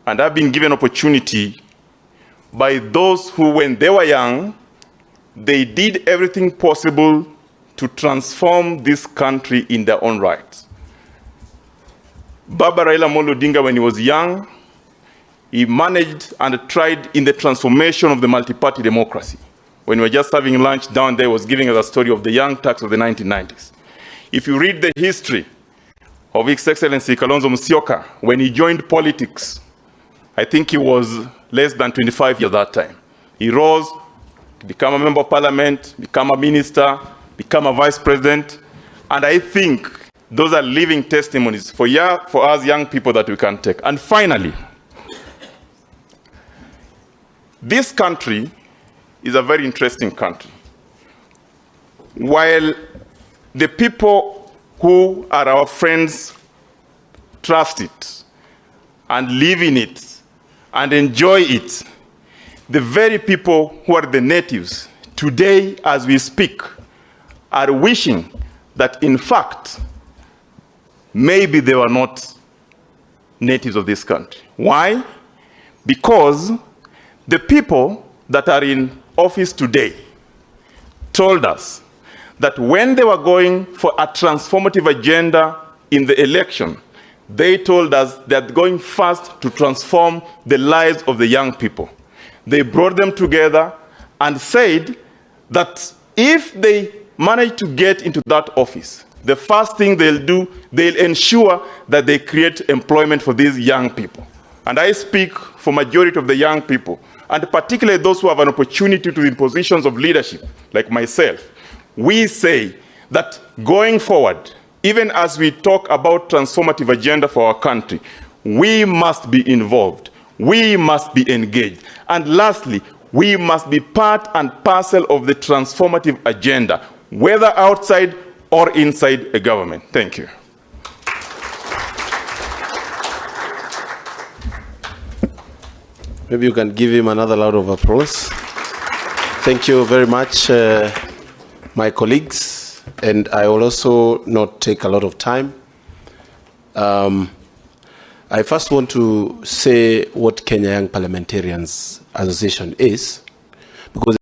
and I've been given opportunity by those who, when they were young, they did everything possible to transform this country in their own right. Baba Raila Amolo Odinga, when he was young, he managed and tried in the transformation of the multi-party democracy. When we were just having lunch down there, he was giving us a story of the young Turks of the 1990s. If you read the history of His Excellency Kalonzo Musyoka, when he joined politics, I think he was less than 25 years at that time. He rose to become a member of parliament, become a minister, become a vice president, and I think those are living testimonies for us young people that we can take. And finally, this country is a very interesting country. While the people who are our friends trust it and live in it and enjoy it, the very people who are the natives today as we speak are wishing that in fact maybe they were not natives of this country. Why? Because the people that are in office today told us that when they were going for a transformative agenda in the election, they told us they're going first to transform the lives of the young people. They brought them together and said that if they manage to get into that office, the first thing they'll do, they'll ensure that they create employment for these young people. And I speak for majority of the young people, and particularly those who have an opportunity to be in positions of leadership, like myself. We say that going forward, even as we talk about transformative agenda for our country, we must be involved, we must be engaged, and lastly, we must be part and parcel of the transformative agenda, whether outside or inside a government. Thank you. Maybe you can give him another round of applause. Thank you very much, my colleagues, and I will also not take a lot of time. I first want to say what Kenya Young Parliamentarians Association is, because